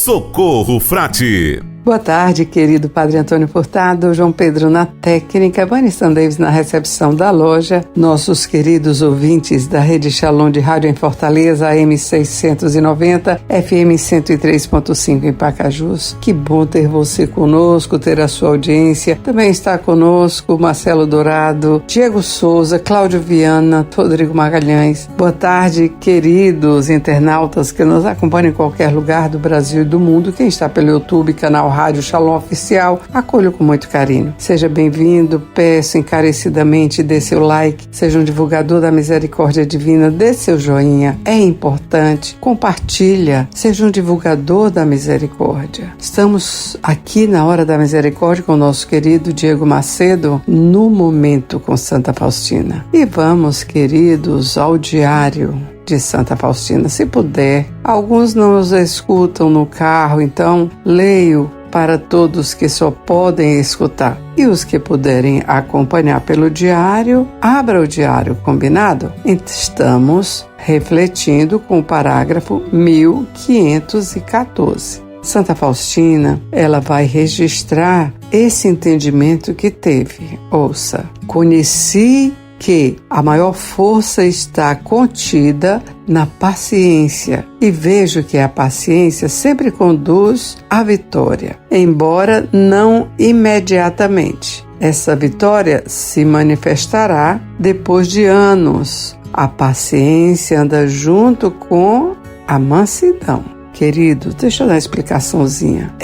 Socorro Frade. Boa tarde, querido Padre Antônio Furtado, João Pedro na técnica, Vanessa Davis na recepção da loja, nossos queridos ouvintes da Rede Shalom de Rádio em Fortaleza, AM 690, FM 103.5 em Pacajus. Que bom ter você conosco, ter a sua audiência. Também está conosco Marcelo Dourado, Diego Souza, Cláudio Viana, Rodrigo Magalhães. Boa tarde, queridos internautas que nos acompanham em qualquer lugar do Brasil e do mundo. Quem está pelo YouTube, canal Rádio Shalom Oficial, acolho com muito carinho. Seja bem-vindo, peço encarecidamente, dê seu like, seja um divulgador da misericórdia divina, dê seu joinha, é importante, compartilha, seja um divulgador da misericórdia. Estamos aqui na Hora da Misericórdia com o nosso querido Diego Macedo, no Momento com Santa Faustina. E vamos, queridos, ao diário de Santa Faustina, se puder. Alguns não nos escutam no carro, então leio para todos que só podem escutar. E os que puderem acompanhar pelo diário, abra o diário, combinado? Estamos refletindo com o parágrafo 1514. Santa Faustina, ela vai registrar esse entendimento que teve. Ouça: conheci que a maior força está contida na paciência e vejo que a paciência sempre conduz à vitória, embora não imediatamente. Essa vitória se manifestará depois de anos. A paciência anda junto com a mansidão. Querido, deixa eu dar uma explicaçãozinha.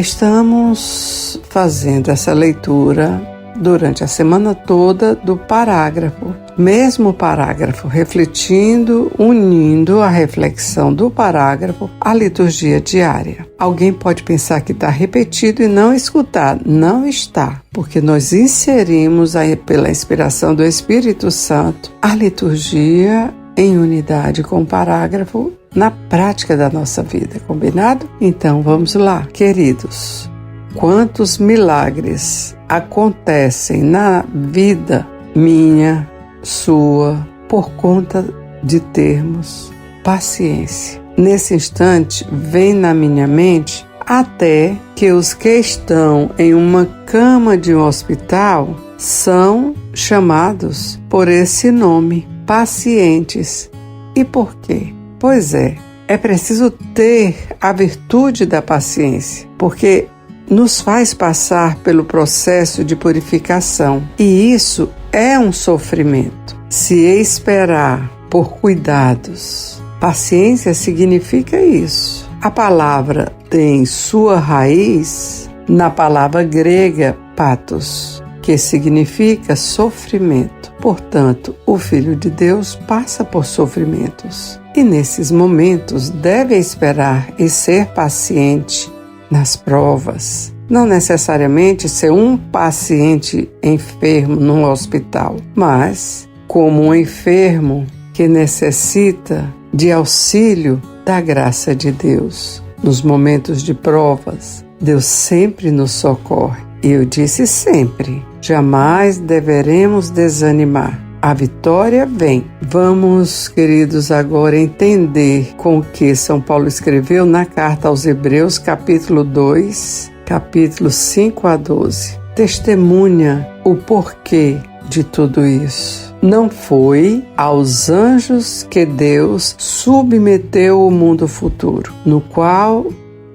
Estamos fazendo essa leitura durante a semana toda do parágrafo, mesmo parágrafo, refletindo, unindo a reflexão do parágrafo à liturgia diária. Alguém pode pensar que está repetido e não escutar. Não está, porque nós inserimos pela inspiração do Espírito Santo a liturgia em unidade com o parágrafo na prática da nossa vida, combinado? Então vamos lá, queridos. Quantos milagres acontecem na vida minha, sua, por conta de termos paciência. Nesse instante, vem na minha mente até que os que estão em uma cama de um hospital são chamados por esse nome, pacientes. E por quê? Pois é preciso ter a virtude da paciência, porque nos faz passar pelo processo de purificação. E isso é um sofrimento. Se esperar por cuidados, paciência significa isso. A palavra tem sua raiz na palavra grega pathos, que significa sofrimento. Portanto, o Filho de Deus passa por sofrimentos. E nesses momentos deve esperar e ser paciente nas provas, não necessariamente ser um paciente enfermo num hospital, mas como um enfermo que necessita de auxílio da graça de Deus. Nos momentos de provas, Deus sempre nos socorre. E eu disse sempre, jamais deveremos desanimar. A vitória vem. Vamos, queridos, agora entender com o que São Paulo escreveu na carta aos Hebreus, capítulo 2, capítulos 5 a 12. Testemunha o porquê de tudo isso. Não foi aos anjos que Deus submeteu o mundo futuro, no qual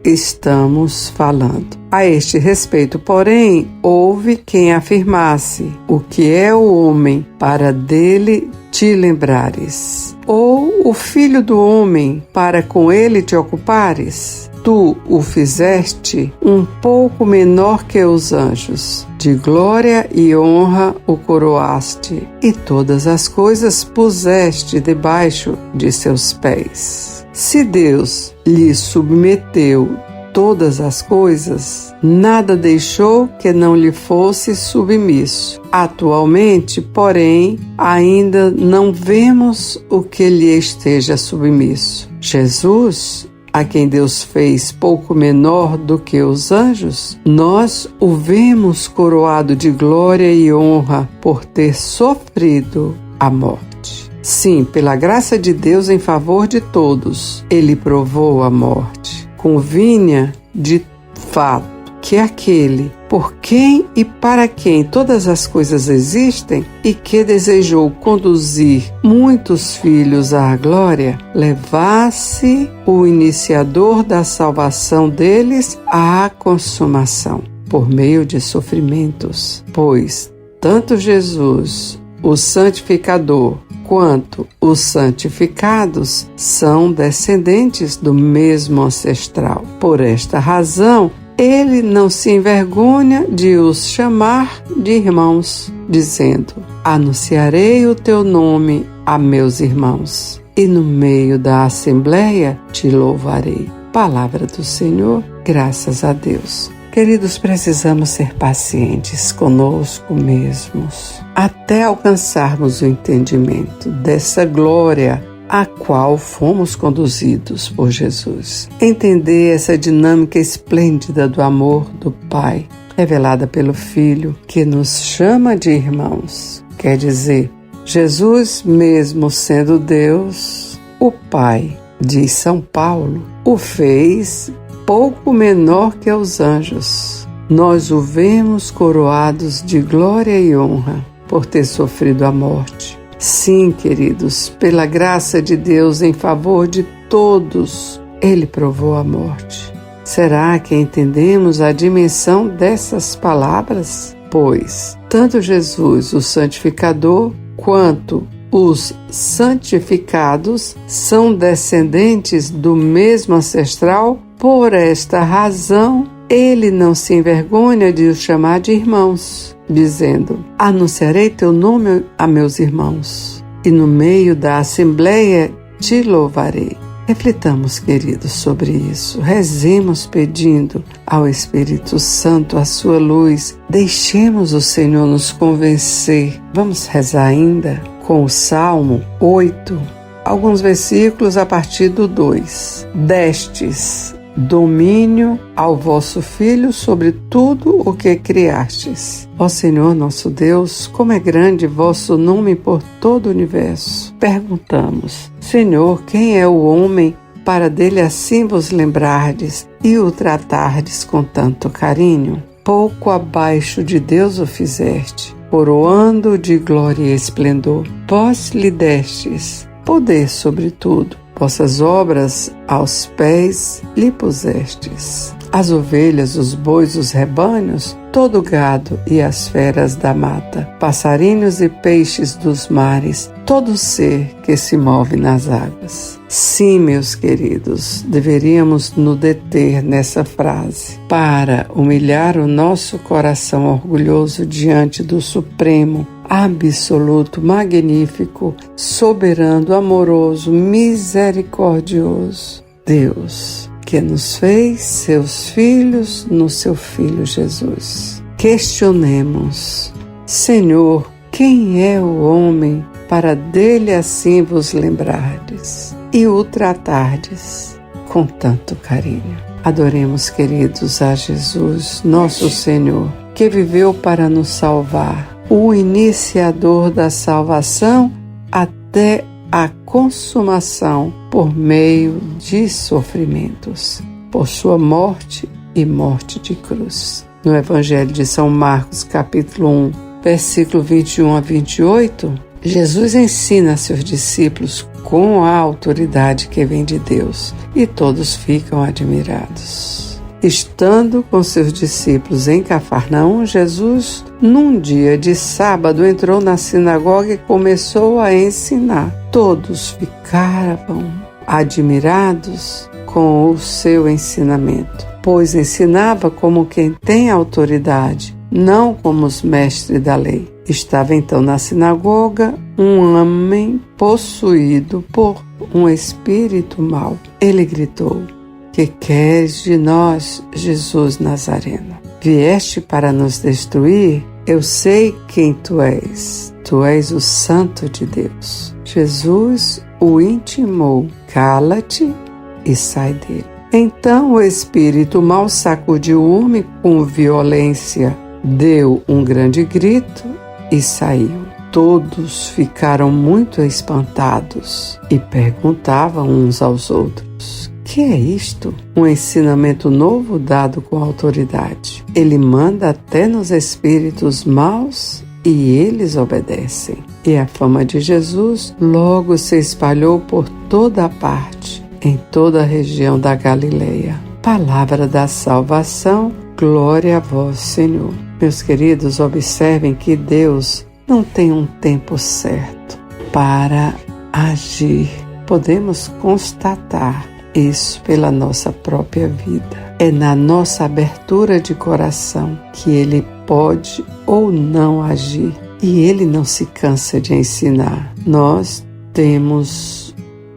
estamos falando. A este respeito, porém, houve quem afirmasse: o que é o homem para dele te lembrares? Ou o filho do homem para com ele te ocupares? Tu o fizeste um pouco menor que os anjos, de glória e honra o coroaste, e todas as coisas puseste debaixo de seus pés. Se Deus lhe submeteu todas as coisas, nada deixou que não lhe fosse submisso. Atualmente, porém, ainda não vemos o que lhe esteja submisso. Jesus, a quem Deus fez pouco menor do que os anjos, nós o vemos coroado de glória e honra por ter sofrido a morte. Sim, pela graça de Deus em favor de todos, ele provou a morte, convinha de fato que aquele por quem e para quem todas as coisas existem e que desejou conduzir muitos filhos à glória, levasse o iniciador da salvação deles à consumação, por meio de sofrimentos. Pois tanto Jesus, o santificador, quanto os santificados são descendentes do mesmo ancestral. Por esta razão, ele não se envergonha de os chamar de irmãos, dizendo: anunciarei o teu nome a meus irmãos, e no meio da assembleia te louvarei. Palavra do Senhor, graças a Deus. Queridos, precisamos ser pacientes conosco mesmos, até alcançarmos o entendimento dessa glória a qual fomos conduzidos por Jesus. Entender essa dinâmica esplêndida do amor do Pai, revelada pelo Filho, que nos chama de irmãos. Quer dizer, Jesus, mesmo sendo Deus, o Pai, diz São Paulo, o fez pouco menor que os anjos. Nós o vemos coroados de glória e honra por ter sofrido a morte. Sim, queridos, pela graça de Deus em favor de todos, Ele provou a morte. Será que entendemos a dimensão dessas palavras? Pois tanto Jesus, o santificador, quanto os santificados são descendentes do mesmo ancestral. Por esta razão, ele não se envergonha de os chamar de irmãos, dizendo: anunciarei teu nome a meus irmãos, e no meio da assembleia te louvarei. Reflitamos, queridos, sobre isso. Rezemos pedindo ao Espírito Santo a sua luz. Deixemos o Senhor nos convencer. Vamos rezar ainda com o Salmo 8, alguns versículos a partir do 2. Destes domínio ao vosso Filho sobre tudo o que criastes. Ó Senhor nosso Deus, como é grande vosso nome por todo o universo. Perguntamos: Senhor, quem é o homem para dele assim vos lembrardes e o tratardes com tanto carinho? Pouco abaixo de Deus o fizeste, coroando de glória e esplendor. Vós lhe destes poder sobre tudo. Vossas obras aos pés lhe pusestes. As ovelhas, os bois, os rebanhos, todo o gado e as feras da mata, passarinhos e peixes dos mares, todo ser que se move nas águas. Sim, meus queridos, deveríamos nos deter nessa frase para humilhar o nosso coração orgulhoso diante do Supremo, absoluto, magnífico, soberano, amoroso, misericordioso Deus, que nos fez seus filhos no seu Filho Jesus. Questionemos: Senhor, quem é o homem para dele assim vos lembrardes e o tratardes com tanto carinho? Adoremos, queridos, a Jesus, nosso Senhor, que viveu para nos salvar, o iniciador da salvação até a consumação por meio de sofrimentos, por sua morte e morte de cruz. No Evangelho de São Marcos, capítulo 1, versículo 21 a 28, Jesus ensina a seus discípulos com a autoridade que vem de Deus, e todos ficam admirados. Estando com seus discípulos em Cafarnaum, Jesus, num dia de sábado, entrou na sinagoga e começou a ensinar. Todos ficaram admirados com o seu ensinamento, pois ensinava como quem tem autoridade, não como os mestres da lei. Estava então na sinagoga um homem possuído por um espírito mau. Ele gritou: que queres de nós, Jesus Nazareno? Vieste para nos destruir? Eu sei quem tu és. Tu és o Santo de Deus. Jesus o intimou: cala-te e sai dele. Então o espírito mau sacudiu o homem com violência, deu um grande grito e saiu. Todos ficaram muito espantados e perguntavam uns aos outros: que é isto? Um ensinamento novo dado com autoridade. Ele manda até nos espíritos maus e eles obedecem. E a fama de Jesus logo se espalhou por toda a parte, em toda a região da Galileia. Palavra da salvação, glória a vós, Senhor. Meus queridos, observem que Deus não tem um tempo certo para agir. Podemos constatar isso pela nossa própria vida. É na nossa abertura de coração que Ele pode ou não agir. E Ele não se cansa de ensinar. Nós temos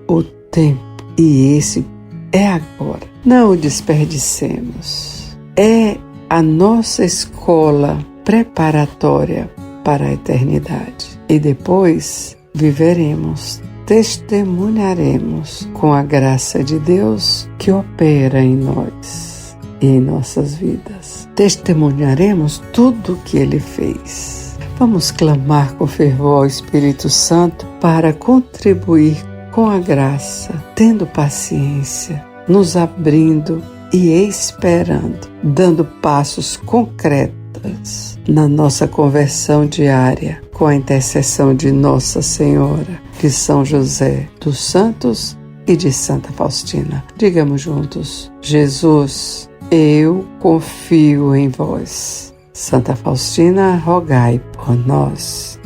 o tempo e esse é agora. Não o desperdicemos. É a nossa escola preparatória para a eternidade. E depois viveremos, testemunharemos com a graça de Deus que opera em nós e em nossas vidas. Testemunharemos tudo o que Ele fez. Vamos clamar com fervor ao Espírito Santo para contribuir com a graça, tendo paciência, nos abrindo e esperando, dando passos concretos na nossa conversão diária, com a intercessão de Nossa Senhora, de São José, dos Santos e de Santa Faustina. Digamos juntos: Jesus, eu confio em vós. Santa Faustina, rogai por nós.